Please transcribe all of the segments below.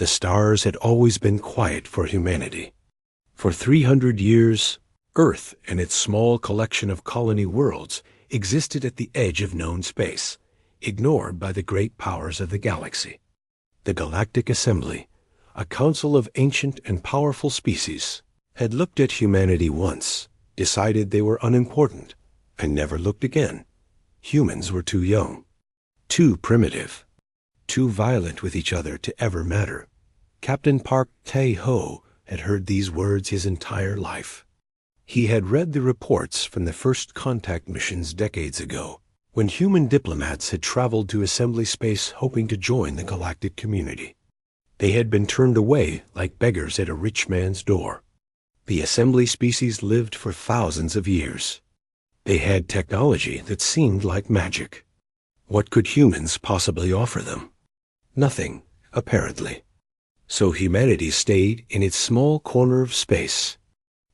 The stars had always been quiet for humanity. For 300 years, Earth and its small collection of colony worlds existed at the edge of known space, ignored by the great powers of the galaxy. The Galactic Assembly, a council of ancient and powerful species, had looked at humanity once, decided they were unimportant, and never looked again. Humans were too young, too primitive, too violent with each other to ever matter. Captain Park Tae-ho had heard these words his entire life. He had read the reports from the first contact missions decades ago, when human diplomats had traveled to assembly space hoping to join the galactic community. They had been turned away like beggars at a rich man's door. The assembly species lived for thousands of years. They had technology that seemed like magic. What could humans possibly offer them? Nothing, apparently. So humanity stayed in its small corner of space,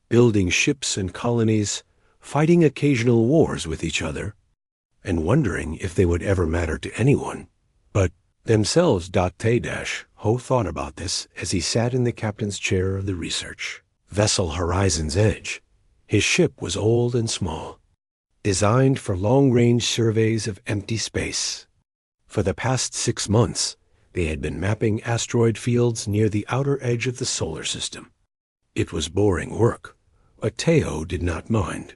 building ships and colonies, fighting occasional wars with each other, and wondering if they would ever matter to anyone. But themselves. Tae-ho thought about this as he sat in the captain's chair of the research vessel Horizon's Edge. His ship was old and small, designed for long-range surveys of empty space. For the past 6 months, they had been mapping asteroid fields near the outer edge of the solar system. It was boring work, but Tae-ho did not mind.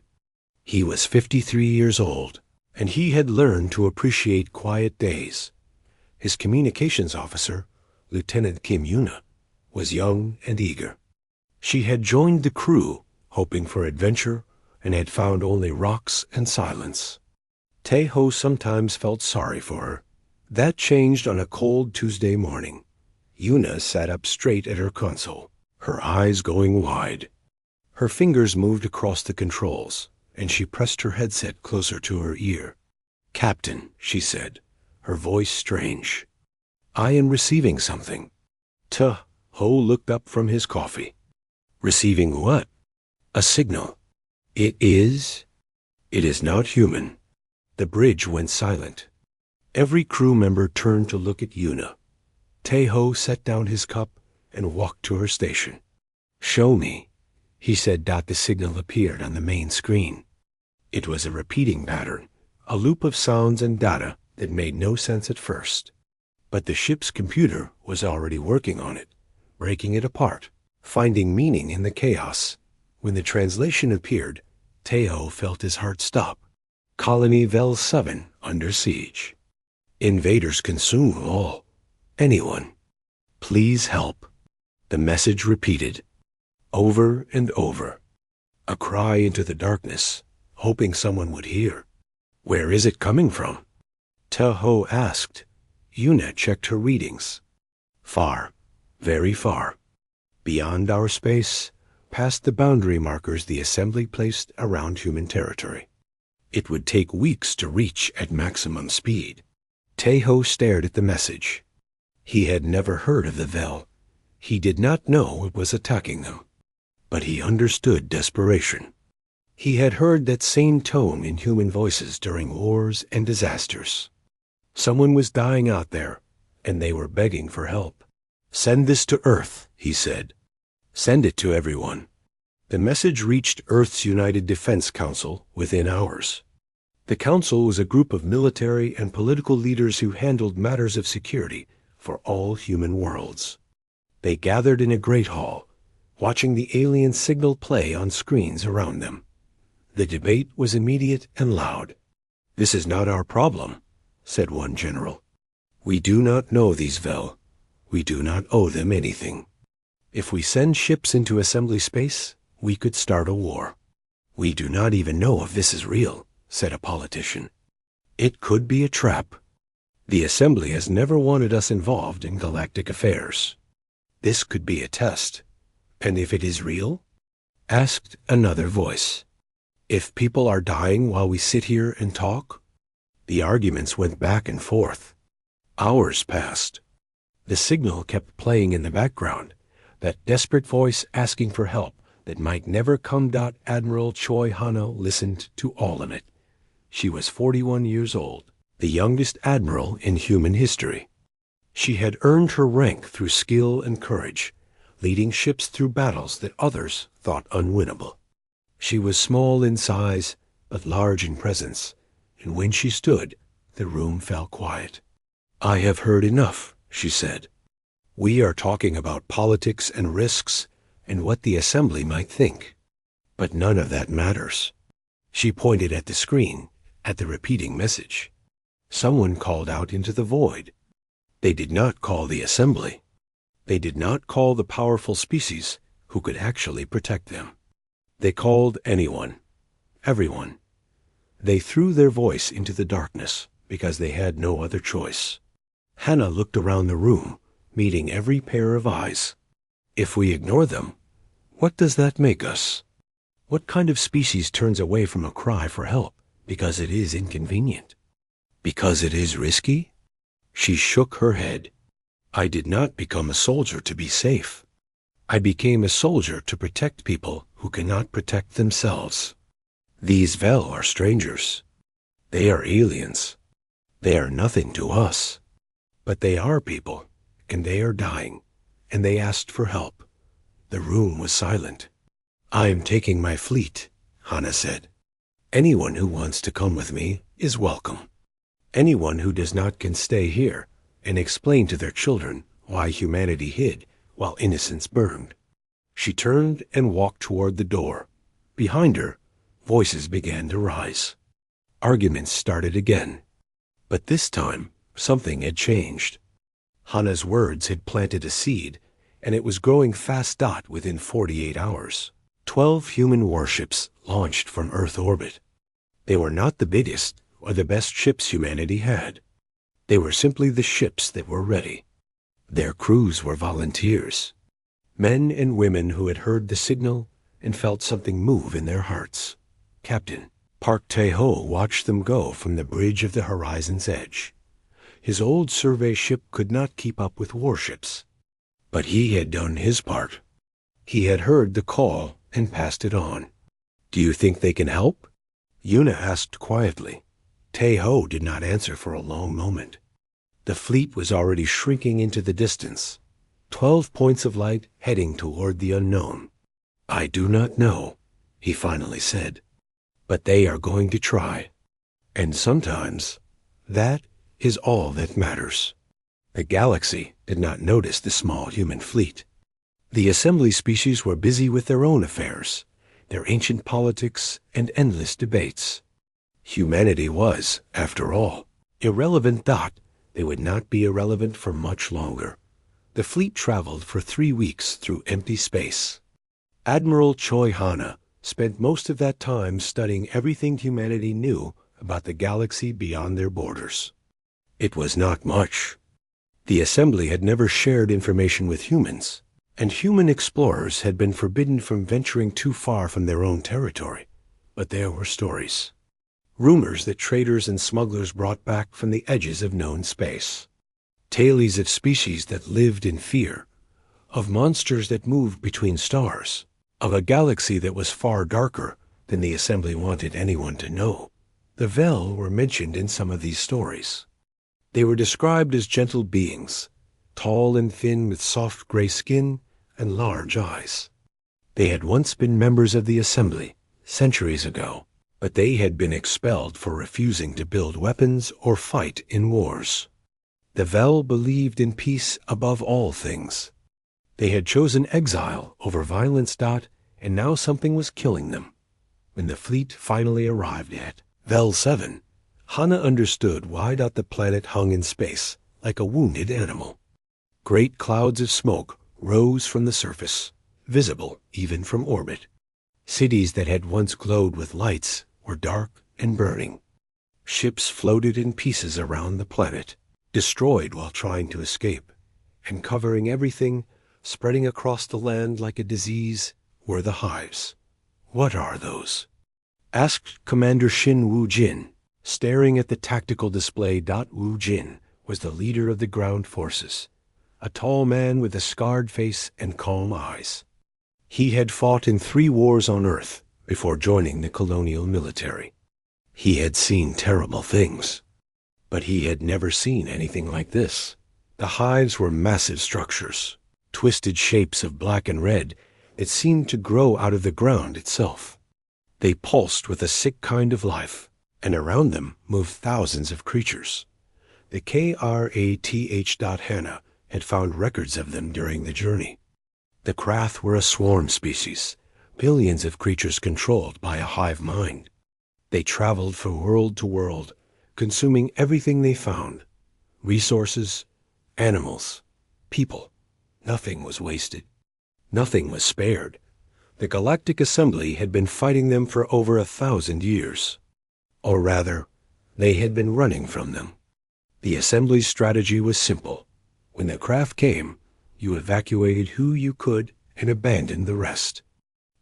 He was 53 years old, and he had learned to appreciate quiet days. His communications officer, Lieutenant Kim Yuna, was young and eager. She had joined the crew, hoping for adventure, and had found only rocks and silence. Tae-ho sometimes felt sorry for her. That changed on a cold Tuesday morning. Yuna sat up straight at her console, her eyes going wide. Her fingers moved across the controls, and she pressed her headset closer to her ear. "Captain," she said, her voice strange, "I am receiving something." Tae-ho looked up from his coffee. "Receiving what?" "A signal." "It is?" "It is not human." The bridge went silent. Every crew member turned to look at Yuna. Tae-ho set down his cup and walked to her station. "Show me," he said. The signal appeared on the main screen. It was a repeating pattern, a loop of sounds and data that made no sense at first. But the ship's computer was already working on it, breaking it apart, finding meaning in the chaos. When the translation appeared, Tae-ho felt his heart stop. Colony Vel 7 under siege. Invaders consume all. Anyone. Please help. The message repeated, over and over. A cry into the darkness, hoping someone would hear. "Where is it coming from?" Tae-ho asked. Yuna checked her readings. "Far, very far. Beyond our space, past the boundary markers the assembly placed around human territory. It would take weeks to reach at maximum speed." Tae-ho stared at the message. He had never heard of the Vel. He did not know it was attacking them. But he understood desperation. He had heard that same tone in human voices during wars and disasters. Someone was dying out there, and they were begging for help. "Send this to Earth," he said. "Send it to everyone." The message reached Earth's United Defense Council within hours. The council was a group of military and political leaders who handled matters of security for all human worlds. They gathered in a great hall, watching the alien signal play on screens around them. The debate was immediate and loud. "This is not our problem," said one general. "We do not know these Vel. We do not owe them anything. If we send ships into assembly space, we could start a war." "We do not even know if this is real," said a politician. "It could be a trap. The assembly has never wanted us involved in galactic affairs. This could be a test. And if it is real?" asked another voice. "If people are dying while we sit here and talk?" The arguments went back and forth. Hours passed. The signal kept playing in the background, that desperate voice asking for help that might never come. Admiral Choi Hano listened to all of it. She was 41 years old, the youngest admiral in human history. She had earned her rank through skill and courage, leading ships through battles that others thought unwinnable. She was small in size, but large in presence, and when she stood, the room fell quiet. "I have heard enough," she said. "We are talking about politics and risks and what the assembly might think. But none of that matters." She pointed at the screen, at the repeating message. Someone called out into the void. They did not call the assembly. They did not call the powerful species who could actually protect them. They called anyone, everyone. They threw their voice into the darkness because they had no other choice. Hannah looked around the room, meeting every pair of eyes. If we ignore them, what does that make us? What kind of species turns away from a cry for help because it is inconvenient? Because it is risky? She shook her head. "I did not become a soldier to be safe. I became a soldier to protect people who cannot protect themselves. These Vel are strangers. They are aliens. They are nothing to us. But they are people, and they are dying, and they asked for help." The room was silent. "I am taking my fleet," Hannah said. "Anyone who wants to come with me is welcome. Anyone who does not can stay here and explain to their children why humanity hid while innocents burned." She turned and walked toward the door. Behind her, voices began to rise. Arguments started again. But this time, something had changed. Hannah's words had planted a seed, and it was growing fast. Within 48 hours, 12 human warships launched from Earth orbit. They were not the biggest or the best ships humanity had. They were simply the ships that were ready. Their crews were volunteers, men and women who had heard the signal and felt something move in their hearts. Captain Park Tae-ho watched them go from the bridge of the horizon's edge. His old survey ship could not keep up with warships, but he had done his part. He had heard the call and passed it on. "Do you think they can help?" Yuna asked quietly. Tae-ho did not answer for a long moment. The fleet was already shrinking into the distance, 12 points of light heading toward the unknown. "I do not know," he finally said, "but they are going to try. And sometimes that is all that matters." The galaxy did not notice the small human fleet. The assembly species were busy with their own affairs, their ancient politics and endless debates. Humanity was, after all, irrelevant. They would not be irrelevant for much longer. The fleet traveled for 3 weeks through empty space. Admiral Choi Hana spent most of that time studying everything humanity knew about the galaxy beyond their borders. It was not much. The assembly had never shared information with humans, and human explorers had been forbidden from venturing too far from their own territory. But there were stories. Rumors that traders and smugglers brought back from the edges of known space. Tales of species that lived in fear, of monsters that moved between stars, of a galaxy that was far darker than the assembly wanted anyone to know. The Vel were mentioned in some of these stories. They were described as gentle beings, tall and thin with soft gray skin and large eyes. They had once been members of the assembly, centuries ago, but they had been expelled for refusing to build weapons or fight in wars. The Vel believed in peace above all things. They had chosen exile over violence. And now something was killing them. When the fleet finally arrived at Vel 7, Hana understood why the planet hung in space like a wounded animal. Great clouds of smoke rose from the surface, visible even from orbit. Cities that had once glowed with lights were dark and burning. Ships floated in pieces around the planet, destroyed while trying to escape, and covering everything, spreading across the land like a disease, were the hives. "What are those?" asked Commander Shin Woo-jin, staring at the tactical display. Woo-jin was the leader of the ground forces, a tall man with a scarred face and calm eyes. He had fought in 3 wars on Earth before joining the colonial military. He had seen terrible things, but he had never seen anything like this. The hives were massive structures, twisted shapes of black and red that seemed to grow out of the ground itself. They pulsed with a sick kind of life, and around them moved thousands of creatures. The KRATH. Had found records of them during the journey. The Krath were a swarm species, billions of creatures controlled by a hive mind. They traveled from world to world, consuming everything they found: resources, animals, people. Nothing was wasted. Nothing was spared. The Galactic Assembly had been fighting them for over 1,000 years. Or rather, they had been running from them. The Assembly's strategy was simple. When the craft came, you evacuated who you could and abandoned the rest.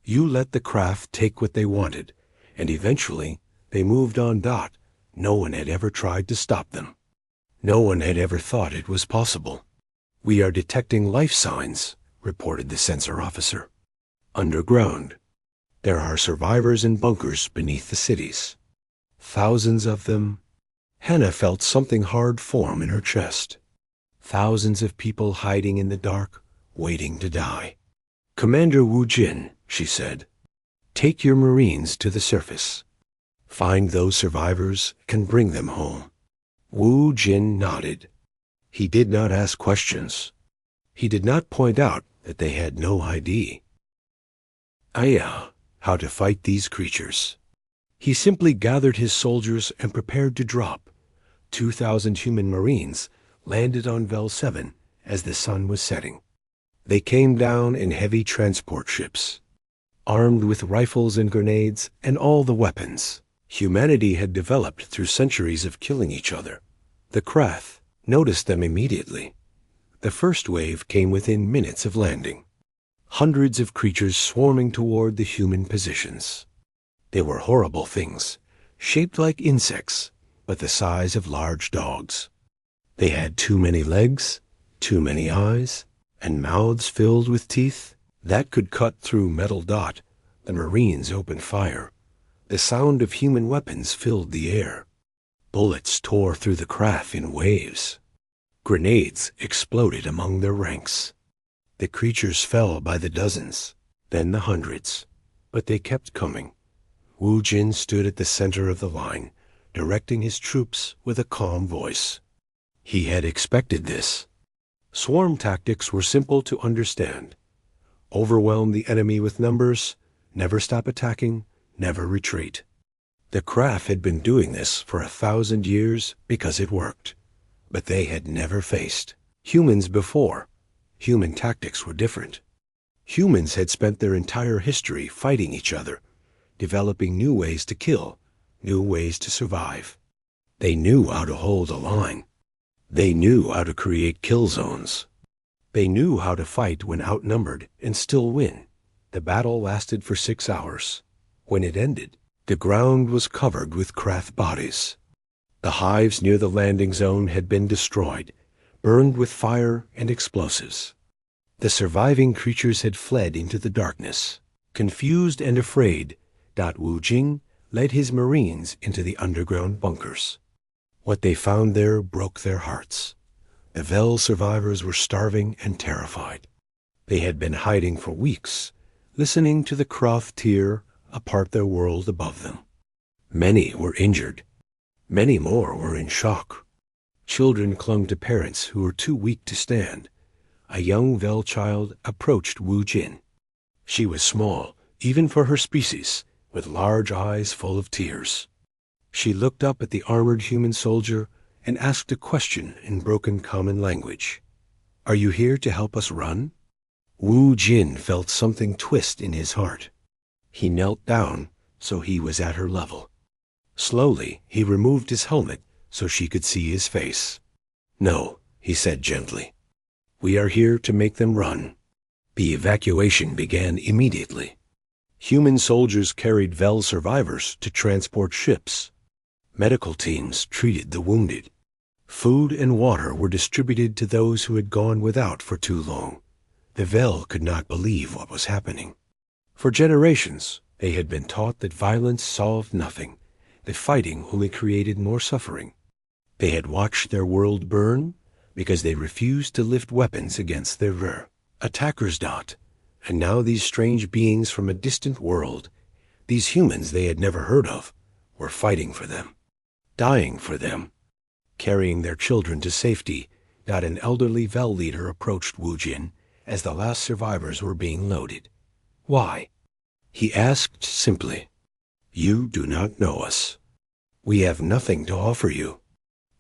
You let the craft take what they wanted, and eventually they moved on. No one had ever tried to stop them. No one had ever thought it was possible. "We are detecting life signs," reported the sensor officer. "Underground. There are survivors in bunkers beneath the cities. Thousands of them." Hannah felt something hard form in her chest. Thousands of people hiding in the dark, waiting to die. "Commander Wu Jin," she said, "take your Marines to the surface. Find those survivors and bring them home." Wu Jin nodded. He did not ask questions. He did not point out that they had no ID. How to fight these creatures. He simply gathered his soldiers and prepared to drop. 2,000 human Marines landed on Vel 7 as the sun was setting. They came down in heavy transport ships, armed with rifles and grenades and all the weapons humanity had developed through centuries of killing each other. The Krath noticed them immediately. The first wave came within minutes of landing. Hundreds of creatures swarming toward the human positions. They were horrible things, shaped like insects, but the size of large dogs. They had too many legs, too many eyes, and mouths filled with teeth that could cut through metal. The Marines opened fire. The sound of human weapons filled the air. Bullets tore through the craft in waves. Grenades exploded among their ranks. The creatures fell by the dozens, then the hundreds, but they kept coming. Wu Jin stood at the center of the line, directing his troops with a calm voice. He had expected this. Swarm tactics were simple to understand. Overwhelm the enemy with numbers, never stop attacking, never retreat. The craft had been doing this for 1,000 years because it worked. But they had never faced humans before. Human tactics were different. Humans had spent their entire history fighting each other, developing new ways to kill, new ways to survive. They knew how to hold a line. They knew how to create kill zones. They knew how to fight when outnumbered and still win. The battle lasted for 6 hours. When it ended, the ground was covered with Krath bodies. The hives near the landing zone had been destroyed, burned with fire and explosives. The surviving creatures had fled into the darkness. Confused and afraid, Wu Jing led his Marines into the underground bunkers. What they found there broke their hearts. The Vel survivors were starving and terrified. They had been hiding for weeks, listening to the Krath tear apart their world above them. Many were injured. Many more were in shock. Children clung to parents who were too weak to stand. A young Vel child approached Wu Jin. She was small, even for her species, with large eyes full of tears. She looked up at the armored human soldier and asked a question in broken common language. "Are you here to help us run?" Wu Jin felt something twist in his heart. He knelt down so he was at her level. Slowly, he removed his helmet so she could see his face. "No," he said gently. "We are here to make them run." The evacuation began immediately. Human soldiers carried Vel survivors to transport ships. Medical teams treated the wounded. Food and water were distributed to those who had gone without for too long. The Vel could not believe what was happening. For generations, they had been taught that violence solved nothing, that fighting only created more suffering. They had watched their world burn, because they refused to lift weapons against their attackers. And now these strange beings from a distant world, these humans they had never heard of, were fighting for them, dying for them, carrying their children to safety. An elderly Vel leader approached Wu Jin as the last survivors were being loaded. Why? He asked simply. You do not know us. We have nothing to offer you.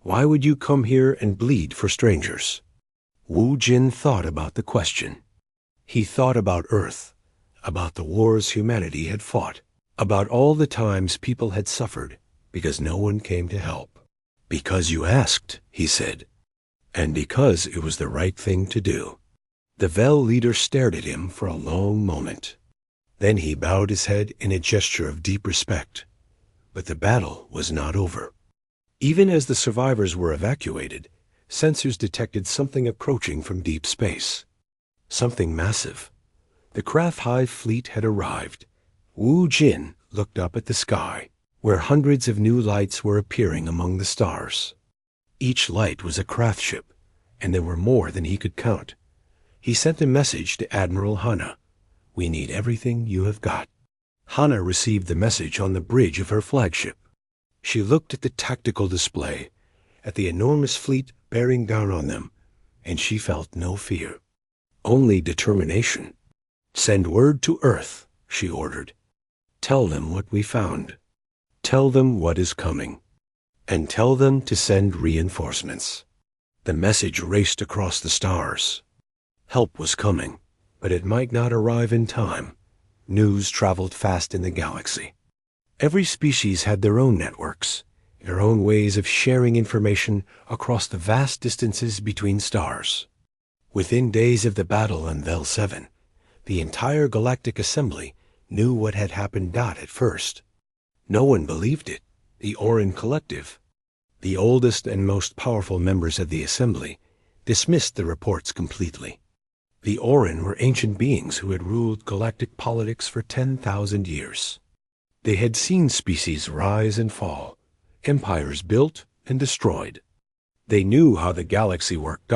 Why would you come here and bleed for strangers? Wu Jin thought about the question. He thought about Earth, about the wars humanity had fought, about all the times people had suffered because no one came to help. Because you asked, he said, and because it was the right thing to do. The Vel leader stared at him for a long moment. Then he bowed his head in a gesture of deep respect. But the battle was not over. Even as the survivors were evacuated, sensors detected something approaching from deep space. Something massive. The craft hive fleet had arrived. Wu Jin looked up at the sky, where hundreds of new lights were appearing among the stars. Each light was a craft ship, and there were more than he could count. He sent a message to Admiral Hana. We need everything you have got. Hana received the message on the bridge of her flagship. She looked at the tactical display, at the enormous fleet bearing down on them, and she felt no fear. Only determination. Send word to Earth, she ordered. Tell them what we found. Tell them what is coming. And tell them to send reinforcements. The message raced across the stars. Help was coming, but it might not arrive in time. News traveled fast in the galaxy. Every species had their own networks, their own ways of sharing information across the vast distances between stars. Within days of the battle on Vel 7, the entire Galactic Assembly knew what had happened. At first, no one believed it. The Orin Collective, the oldest and most powerful members of the Assembly, dismissed the reports completely. The Orin were ancient beings who had ruled galactic politics for 10,000 years. They had seen species rise and fall, empires built and destroyed. They knew how the galaxy worked,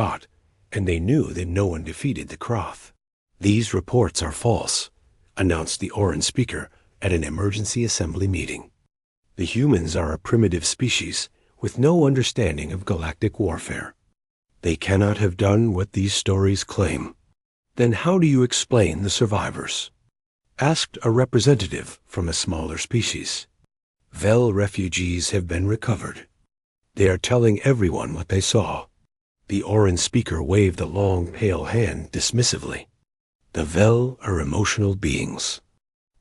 and they knew that no one defeated the Kroth. These reports are false, announced the Orin speaker at an emergency assembly meeting. The humans are a primitive species with no understanding of galactic warfare. They cannot have done what these stories claim. Then how do you explain the survivors? Asked a representative from a smaller species. Vel refugees have been recovered. They are telling everyone what they saw. The Orin speaker waved a long, pale hand dismissively. The Vel are emotional beings.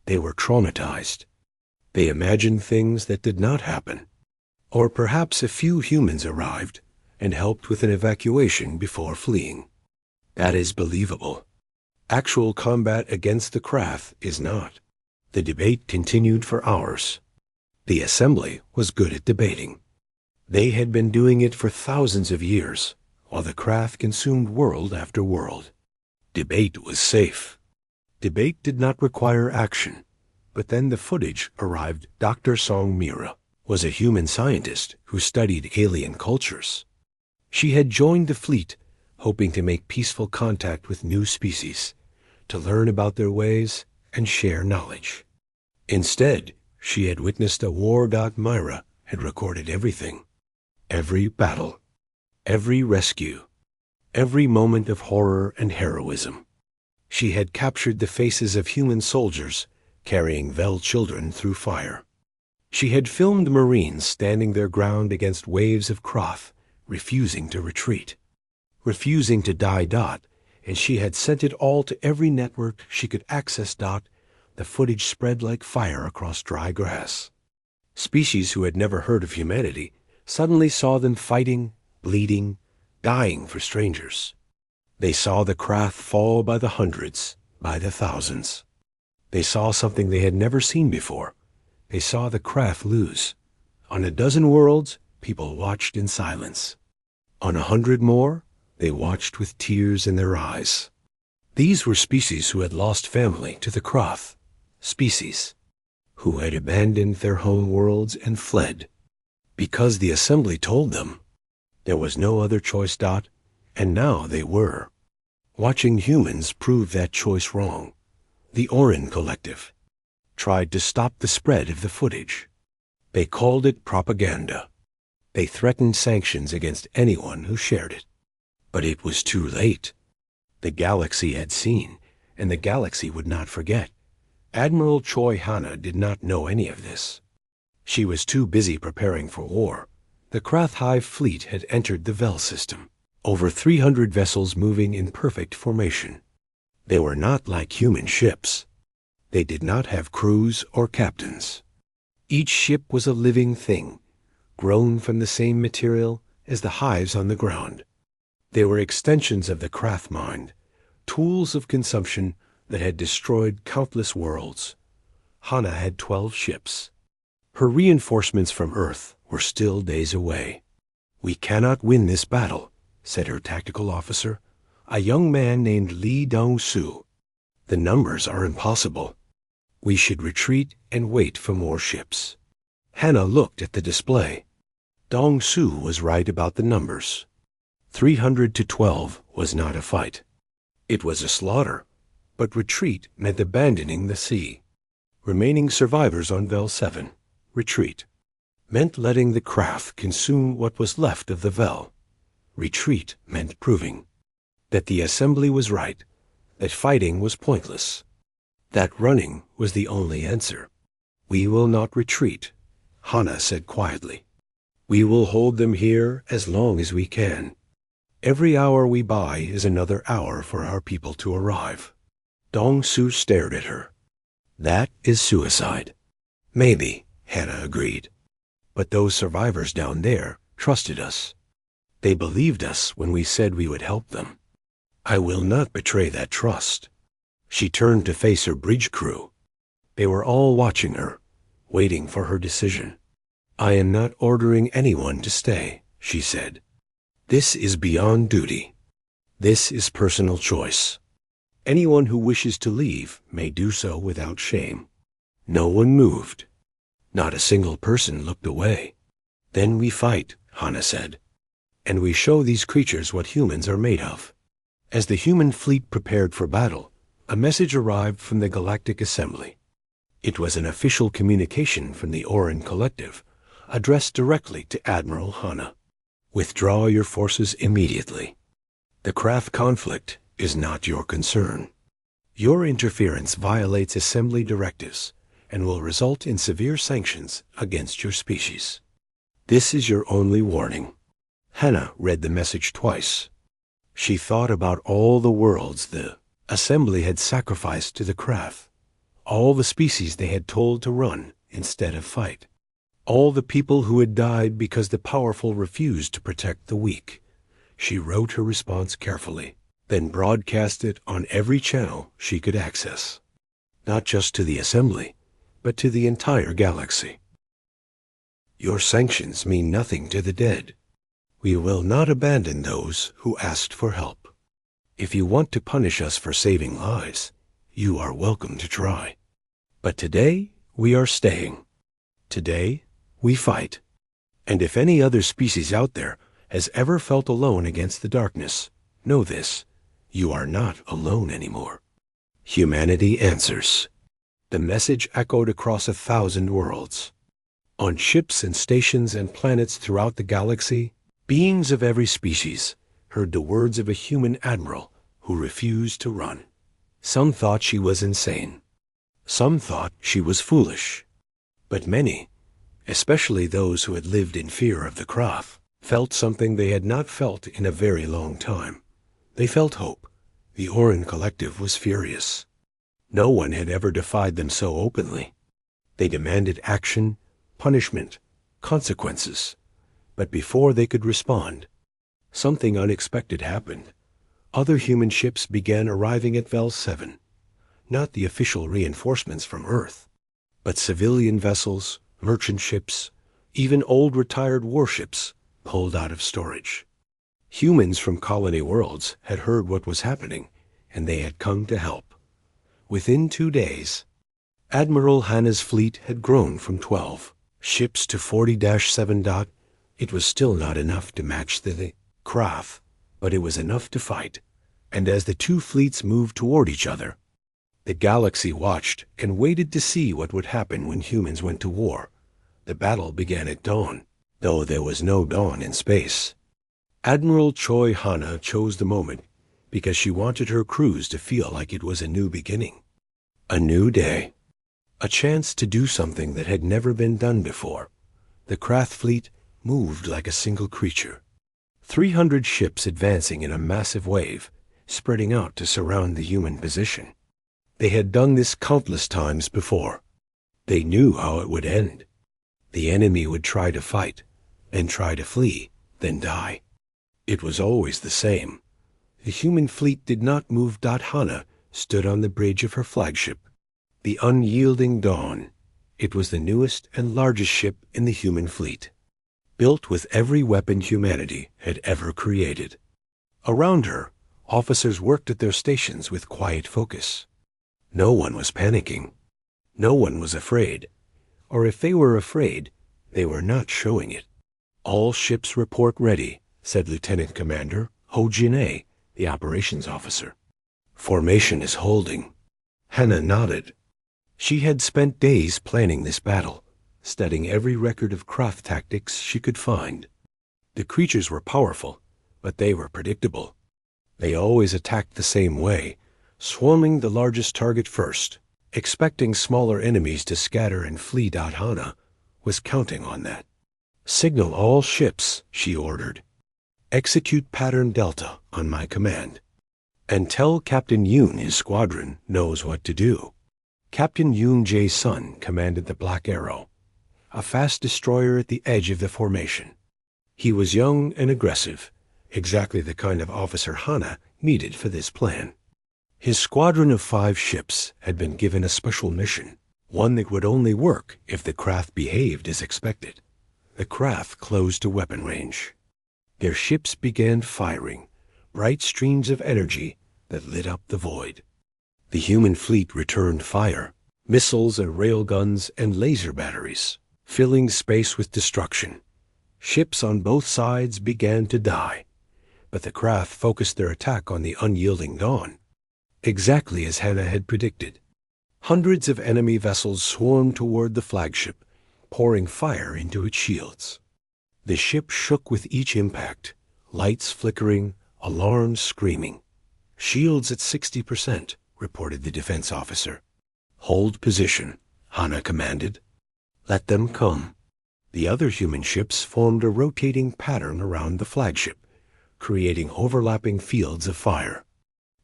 They were traumatized. They imagined things that did not happen. Or perhaps a few humans arrived and helped with an evacuation before fleeing. That is believable. Actual combat against the Krath is not. The debate continued for hours. The Assembly was good at debating. They had been doing it for thousands of years, while the Krath consumed world after world. Debate was safe. Debate did not require action. But then the footage arrived. Dr. Song Mira was a human scientist who studied alien cultures. She had joined the fleet, hoping to make peaceful contact with new species, to learn about their ways and share knowledge. Instead, she had witnessed a war. Myra had recorded everything. Every battle, every rescue, every moment of horror and heroism. She had captured the faces of human soldiers carrying Vel children through fire. She had filmed Marines standing their ground against waves of Kroth, refusing to retreat, refusing to die. And she had sent it all to every network she could access. The footage spread like fire across dry grass. Species who had never heard of humanity suddenly saw them fighting, bleeding, dying for strangers. They saw the Krath fall by the hundreds, by the thousands. They saw something they had never seen before. They saw the Krath lose. On a dozen worlds, people watched in silence. On 100 more, they watched with tears in their eyes. These were species who had lost family to the Kroth, species who had abandoned their home worlds and fled. Because the Assembly told them. There was no other choice. And now they were. Watching humans prove that choice wrong. The Orin Collective tried to stop the spread of the footage. They called it propaganda. They threatened sanctions against anyone who shared it. But it was too late. The galaxy had seen, and the galaxy would not forget. Admiral Choi Hanna did not know any of this. She was too busy preparing for war. The Krath Hive fleet had entered the Vel system. Over 300 vessels moving in perfect formation. They were not like human ships. They did not have crews or captains. Each ship was a living thing, grown from the same material as the hives on the ground. They were extensions of the Krath mind, tools of consumption that had destroyed countless worlds. Hanna had 12 ships. Her reinforcements from Earth were still days away. "We cannot win this battle," said her tactical officer, a young man named Lee Dong-Soo. "The numbers are impossible. We should retreat and wait for more ships." Hanna looked at the display. Dong-Soo was right about the numbers. 300 to 12 was not a fight. It was a slaughter, but retreat meant abandoning the sea. Remaining survivors on Vel 7, retreat, meant letting the Krath consume what was left of the Vel. Retreat meant proving that the assembly was right, that fighting was pointless, that running was the only answer. "We will not retreat," Hanna said quietly. "We will hold them here as long as we can. Every hour we buy is another hour for our people to arrive." Dong-Soo stared at her. "That is suicide." "Maybe," Hanna agreed. "But those survivors down there trusted us. They believed us when we said we would help them. I will not betray that trust." She turned to face her bridge crew. They were all watching her, waiting for her decision. "I am not ordering anyone to stay," she said. "This is beyond duty. This is personal choice. Anyone who wishes to leave may do so without shame." No one moved. Not a single person looked away. "Then we fight," Hanna said. "And we show these creatures what humans are made of." As the human fleet prepared for battle, a message arrived from the Galactic Assembly. It was an official communication from the Orin Collective, addressed directly to Admiral Hanna. "Withdraw your forces immediately. The Krath conflict is not your concern. Your interference violates Assembly directives and will result in severe sanctions against your species. This is your only warning." Hanna read the message twice. She thought about all the worlds the Assembly had sacrificed to the Krath, all the species they had told to run instead of fight, all the people who had died because the powerful refused to protect the weak. She wrote her response carefully, then broadcast it on every channel she could access, not just to the Assembly, but to the entire galaxy. "Your sanctions mean nothing to the dead. We will not abandon those who asked for help. If you want to punish us for saving lives, you are welcome to try. But today, we are staying. Today, we fight. And if any other species out there has ever felt alone against the darkness, know this: you are not alone anymore." Humanity answers. The message echoed across 1,000 worlds. On ships and stations and planets throughout the galaxy, beings of every species heard the words of a human admiral who refused to run. Some thought she was insane. Some thought she was foolish. But many, especially those who had lived in fear of the Krath, felt something they had not felt in a very long time. They felt hope. The Orin Collective was furious. No one had ever defied them so openly. They demanded action, punishment, consequences. But before they could respond, something unexpected happened. Other human ships began arriving at Vel 7. Not the official reinforcements from Earth, but civilian vessels, merchant ships, even old retired warships pulled out of storage. Humans from colony worlds had heard what was happening, and they had come to help. Within 2 days, Admiral Hanna's fleet had grown from 12 ships to 40-7. It was still not enough to match the Krath, but it was enough to fight, and as the two fleets moved toward each other, the galaxy watched and waited to see what would happen when humans went to war. The battle began at dawn, though there was no dawn in space. Admiral Choi Hana chose the moment because she wanted her crews to feel like it was a new beginning. A new day. A chance to do something that had never been done before. The Krath fleet moved like a single creature. 300 ships advancing in a massive wave, spreading out to surround the human position. They had done this countless times before. They knew how it would end. The enemy would try to fight, then try to flee, then die. It was always the same. The human fleet did not move. Hana stood on the bridge of her flagship, the Unyielding Dawn. It was the newest and largest ship in the human fleet, built with every weapon humanity had ever created. Around her, officers worked at their stations with quiet focus. No one was panicking. No one was afraid. Or if they were afraid, they were not showing it. "All ships report ready," said Lieutenant Commander Ho Jin-ae, the operations officer. "Formation is holding." Hannah nodded. She had spent days planning this battle, studying every record of Krath tactics she could find. The creatures were powerful, but they were predictable. They always attacked the same way, swarming the largest target first, expecting smaller enemies to scatter and flee. Hana was counting on that. "Signal all ships," she ordered. "Execute pattern Delta on my command. And tell Captain Yoon his squadron knows what to do." Captain Yoon Jae-sun commanded the Black Arrow, a fast destroyer at the edge of the formation. He was young and aggressive, exactly the kind of officer Hana needed for this plan. His squadron of 5 ships had been given a special mission, one that would only work if the Krath behaved as expected. The Krath closed to weapon range. Their ships began firing, bright streams of energy that lit up the void. The human fleet returned fire, missiles and railguns and laser batteries, filling space with destruction. Ships on both sides began to die, but the Krath focused their attack on the Unyielding Dawn, exactly as Hannah had predicted. Hundreds of enemy vessels swarmed toward the flagship, pouring fire into its shields. The ship shook with each impact, lights flickering, alarms screaming. "Shields at 60%, reported the defense officer. "Hold position," Hana commanded. "Let them come." The other human ships formed a rotating pattern around the flagship, creating overlapping fields of fire.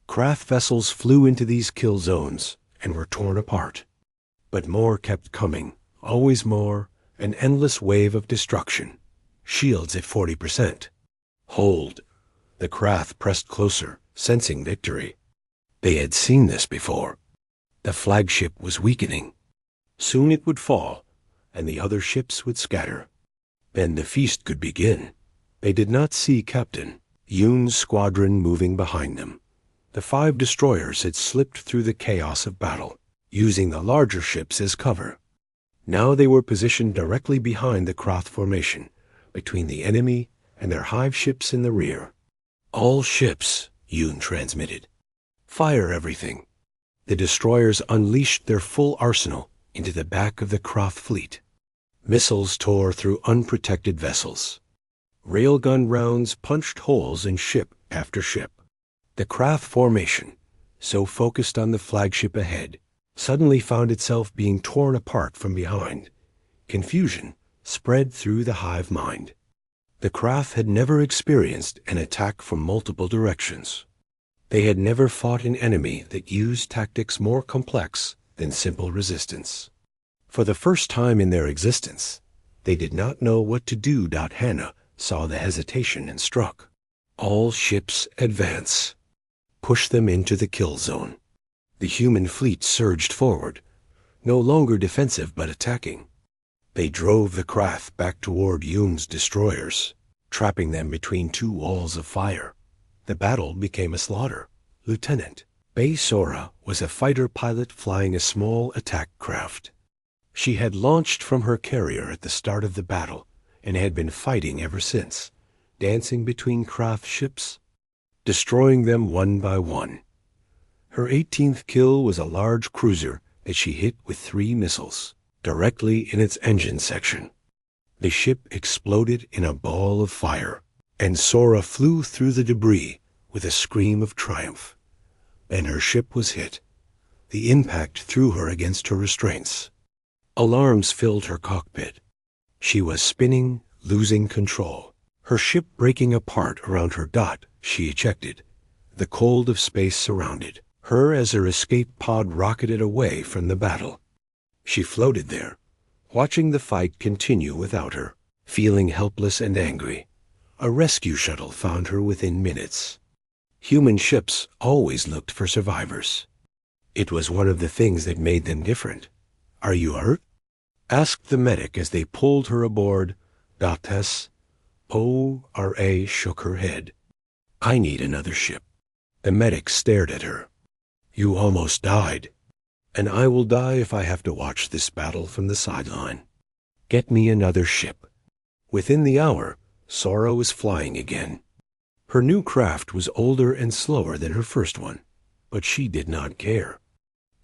Krath vessels flew into these kill zones and were torn apart. But more kept coming, always more, an endless wave of destruction. Shields at 40%. "Hold." The Krath pressed closer, sensing victory. They had seen this before. The flagship was weakening. Soon it would fall, and the other ships would scatter. Then the feast could begin. They did not see Captain Yoon's squadron moving behind them. The 5 destroyers had slipped through the chaos of battle, using the larger ships as cover. Now they were positioned directly behind the Krath formation, between the enemy and their hive ships in the rear. "All ships," Yoon transmitted. "Fire everything." The destroyers unleashed their full arsenal into the back of the Krath fleet. Missiles tore through unprotected vessels. Railgun rounds punched holes in ship after ship. The Krath formation, so focused on the flagship ahead, suddenly found itself being torn apart from behind. Confusion spread through the hive mind. The Krath had never experienced an attack from multiple directions. They had never fought an enemy that used tactics more complex than simple resistance. For the first time in their existence, they did not know what to do. Hannah saw the hesitation and struck. "All ships advance. Push them into the kill zone." The human fleet surged forward, no longer defensive but attacking. They drove the Krath back toward Yoon's destroyers, trapping them between 2 walls of fire. The battle became a slaughter. Lieutenant Bae Sora was a fighter pilot flying a small attack craft. She had launched from her carrier at the start of the battle and had been fighting ever since, dancing between Krath ships, destroying them one by one. Her 18th kill was a large cruiser that she hit with 3 missiles, directly in its engine section. The ship exploded in a ball of fire, and Sora flew through the debris with a scream of triumph. And her ship was hit. The impact threw her against her restraints. Alarms filled her cockpit. She was spinning, losing control. Her ship breaking apart around her dot, she ejected. The cold of space surrounded her as her escape pod rocketed away from the battle. She floated there, watching the fight continue without her, feeling helpless and angry. A rescue shuttle found her within minutes. Human ships always looked for survivors. It was one of the things that made them different. "Are you hurt?" asked the medic as they pulled her aboard. Dates Ora shook her head. "I need another ship." The medic stared at her. "You almost died, and I will die if I have to watch this battle from the sideline. Get me another ship." Within the hour, Sora was flying again. Her new craft was older and slower than her first one, but she did not care.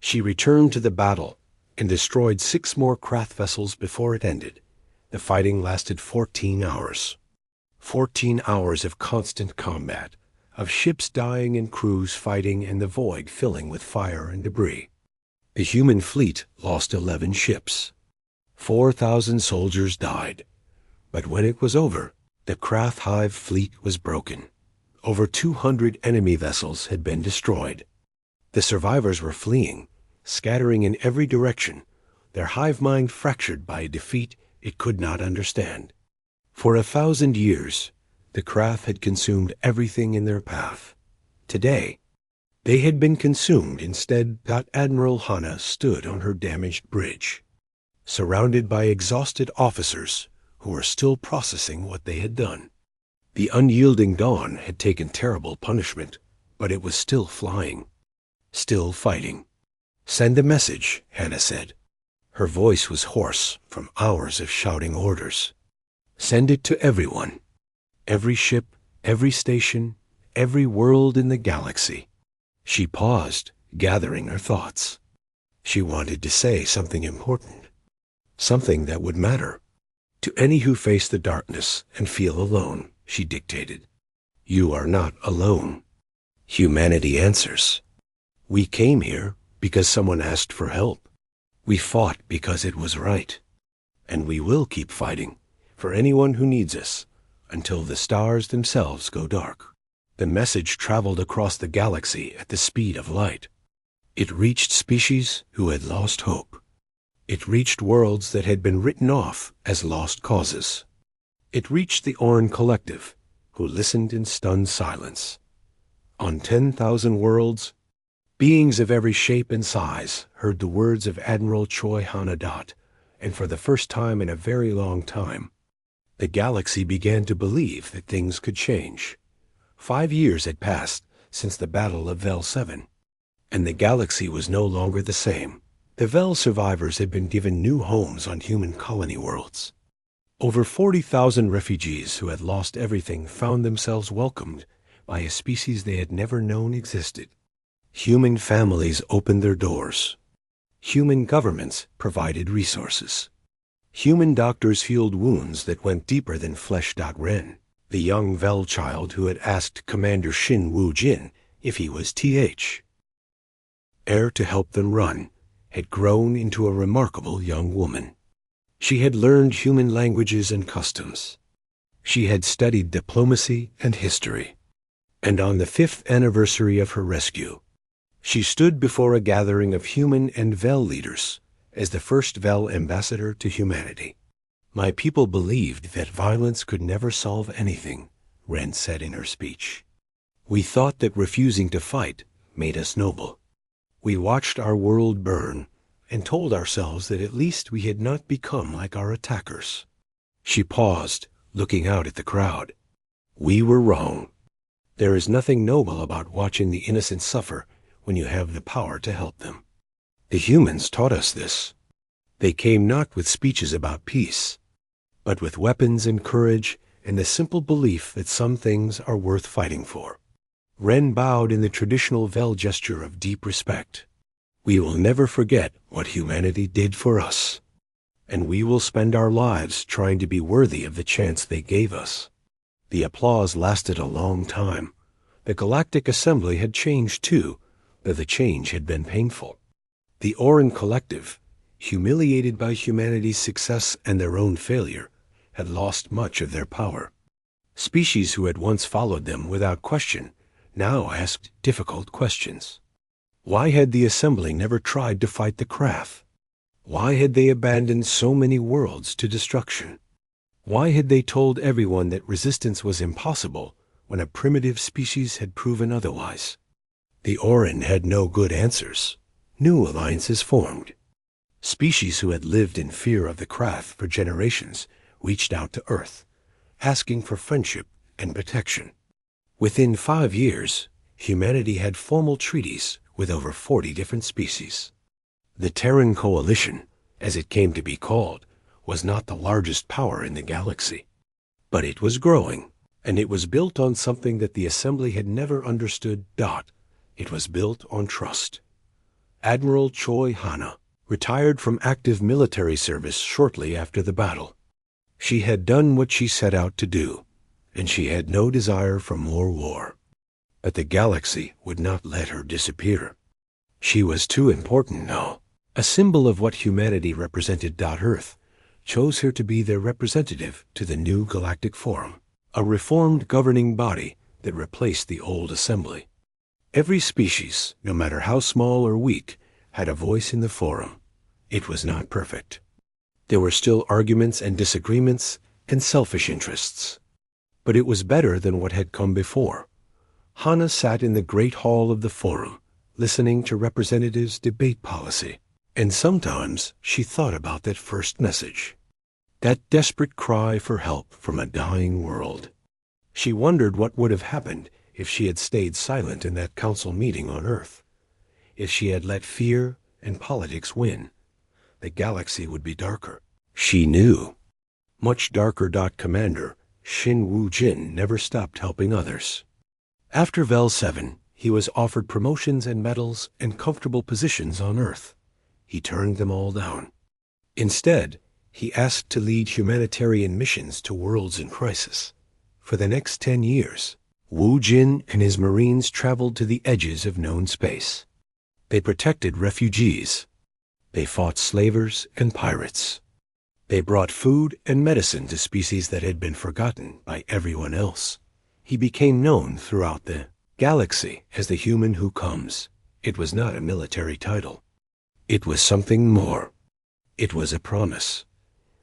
She returned to the battle and destroyed 6 more craft vessels before it ended. The fighting lasted 14 hours. 14 hours of constant combat, of ships dying and crews fighting and the void filling with fire and debris. The human fleet lost 11 ships. 4,000 soldiers died. But when it was over, the Krath Hive fleet was broken. Over 200 enemy vessels had been destroyed. The survivors were fleeing, scattering in every direction, their hive mind fractured by a defeat it could not understand. For 1,000 years, the Krath had consumed everything in their path. Today, they had been consumed instead. Admiral Hana stood on her damaged bridge, surrounded by exhausted officers who were still processing what they had done. The unyielding dawn had taken terrible punishment, but it was still flying, still fighting. "Send a message," Hana said. Her voice was hoarse from hours of shouting orders. "Send it to everyone. Every ship, every station, every world in the galaxy." She paused, gathering her thoughts. She wanted to say something important, something that would matter. "To any who face the darkness and feel alone," she dictated, "you are not alone. Humanity answers. We came here because someone asked for help. We fought because it was right. And we will keep fighting for anyone who needs us until the stars themselves go dark." The message traveled across the galaxy at the speed of light. It reached species who had lost hope. It reached worlds that had been written off as lost causes. It reached the Orn Collective, who listened in stunned silence. On 10,000 worlds, beings of every shape and size heard the words of Admiral Choi Hanadat, and for the first time in a very long time, the galaxy began to believe that things could change. 5 years had passed since the Battle of Vel 7, and the galaxy was no longer the same. The Vel survivors had been given new homes on human colony worlds. Over 40,000 refugees who had lost everything found themselves welcomed by a species they had never known existed. Human families opened their doors. Human governments provided resources. Human doctors healed wounds that went deeper than flesh. Ren, the young Vel child who had asked Commander Shin Woo-jin if he was heir to help them run, had grown into a remarkable young woman. She had learned human languages and customs. She had studied diplomacy and history. And on the 5th anniversary of her rescue, she stood before a gathering of human and Vel leaders as the first Vel ambassador to humanity. "My people believed that violence could never solve anything," Ren said in her speech. "We thought that refusing to fight made us noble. We watched our world burn and told ourselves that at least we had not become like our attackers." She paused, looking out at the crowd. "We were wrong. There is nothing noble about watching the innocent suffer when you have the power to help them. The humans taught us this. They came not with speeches about peace, but with weapons and courage and the simple belief that some things are worth fighting for. Ren bowed in the traditional Vel gesture of deep respect. "We will never forget what humanity did for us, and we will spend our lives trying to be worthy of the chance they gave us." The applause lasted a long time. The Galactic Assembly had changed too, though the change had been painful. The Oran Collective, humiliated by humanity's success and their own failure, had lost much of their power. Species who had once followed them without question now asked difficult questions. Why had the Assembly never tried to fight the Krath? Why had they abandoned so many worlds to destruction? Why had they told everyone that resistance was impossible when a primitive species had proven otherwise? The Oran had no good answers. New alliances formed. Species who had lived in fear of the Krath for generations reached out to Earth, asking for friendship and protection. Within 5 years, humanity had formal treaties with over 40 different species. The Terran Coalition, as it came to be called, was not the largest power in the galaxy. But it was growing, and it was built on something that the Assembly had never understood. It was built on trust. Admiral Choi Hana retired from active military service shortly after the battle. She had done what she set out to do, and she had no desire for more war. But the galaxy would not let her disappear. She was too important now. A symbol of what humanity represented. Earth chose her to be their representative to the new Galactic Forum, a reformed governing body that replaced the old Assembly. Every species, no matter how small or weak, had a voice in the Forum. It was not perfect. There were still arguments and disagreements and selfish interests. But it was better than what had come before. Hana sat in the great hall of the Forum, listening to representatives debate policy. And sometimes she thought about that first message, that desperate cry for help from a dying world. She wondered what would have happened if she had stayed silent in that council meeting on Earth. If she had let fear and politics win, the galaxy would be darker. She knew. Much darker. Commander Shin Woo-jin never stopped helping others. After Vel 7, he was offered promotions and medals and comfortable positions on Earth. He turned them all down. Instead, he asked to lead humanitarian missions to worlds in crisis. For the next 10 years, Wu Jin and his Marines traveled to the edges of known space. They protected refugees. They fought slavers and pirates. They brought food and medicine to species that had been forgotten by everyone else. He became known throughout the galaxy as the human who comes. It was not a military title. It was something more. It was a promise.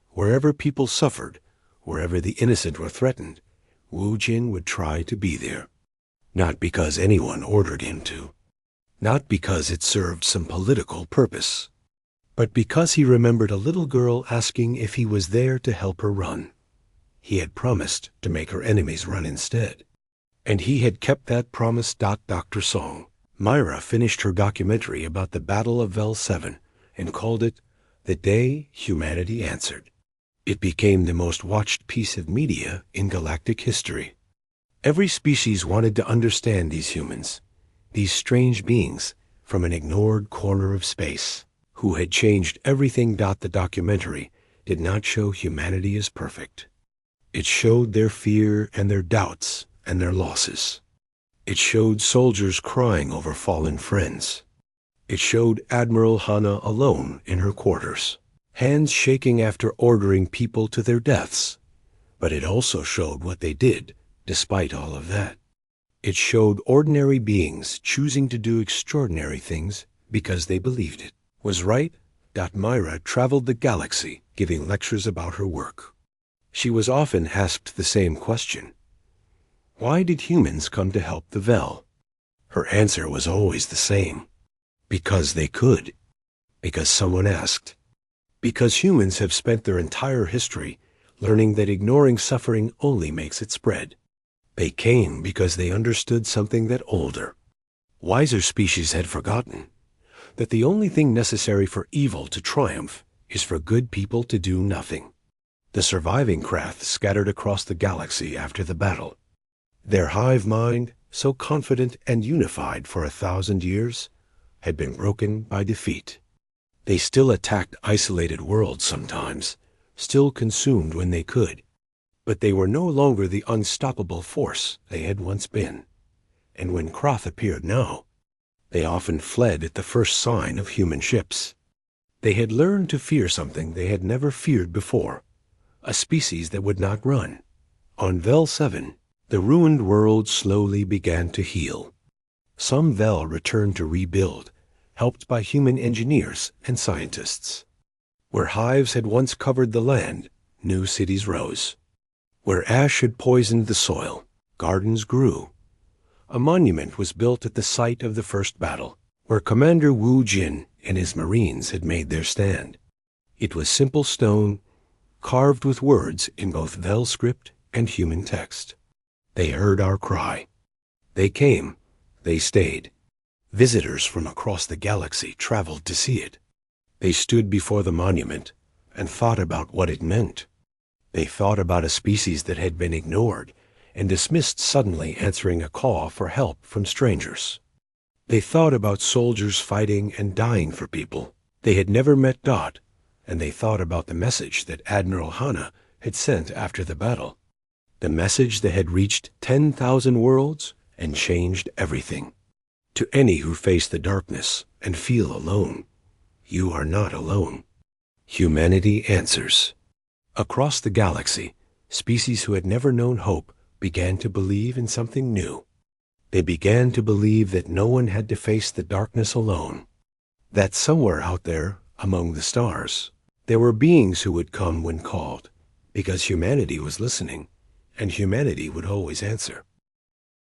Wherever people suffered, wherever the innocent were threatened, Wu Jin would try to be there. Not because anyone ordered him to. Not because it served some political purpose. But because he remembered a little girl asking if he was there to help her run. He had promised to make her enemies run instead. And he had kept that promise. Dr. Song, Myra, finished her documentary about the Battle of Vel 7 and called it The Day Humanity Answered. It became the most watched piece of media in galactic history. Every species wanted to understand these humans, these strange beings from an ignored corner of space, who had changed everything. The documentary did not show humanity as perfect. It showed their fear and their doubts and their losses. It showed soldiers crying over fallen friends. It showed Admiral Hana alone in her quarters, hands shaking after ordering people to their deaths. But it also showed what they did, despite all of that. It showed ordinary beings choosing to do extraordinary things because they believed it was right. Myra traveled the galaxy giving lectures about her work. She was often asked the same question. Why did humans come to help the Vel? Her answer was always the same. Because they could. Because someone asked. Because humans have spent their entire history learning that ignoring suffering only makes it spread. They came because they understood something that older, wiser species had forgotten, that the only thing necessary for evil to triumph is for good people to do nothing. The surviving Krath scattered across the galaxy after the battle. Their hive mind, so confident and unified for 1,000 years, had been broken by defeat. They still attacked isolated worlds sometimes, still consumed when they could, but they were no longer the unstoppable force they had once been. And when Kroth appeared now, they often fled at the first sign of human ships. They had learned to fear something they had never feared before, a species that would not run. On Vel 7, the ruined world slowly began to heal. Some Vel returned to rebuild, helped by human engineers and scientists. Where hives had once covered the land, new cities rose. Where ash had poisoned the soil, gardens grew. A monument was built at the site of the first battle, where Commander Wu Jin and his Marines had made their stand. It was simple stone, carved with words in both Vel script and human text. They heard our cry. They came. They stayed. Visitors from across the galaxy traveled to see it. They stood before the monument and thought about what it meant. They thought about a species that had been ignored and dismissed suddenly answering a call for help from strangers. They thought about soldiers fighting and dying for people. They had never met Dot, and they thought about the message that Admiral Hana had sent after the battle. The message that had reached 10,000 worlds and changed everything. To any who face the darkness and feel alone, you are not alone. Humanity answers. Across the galaxy, species who had never known hope began to believe in something new. They began to believe that no one had to face the darkness alone, that somewhere out there, among the stars, there were beings who would come when called, because humanity was listening, and humanity would always answer.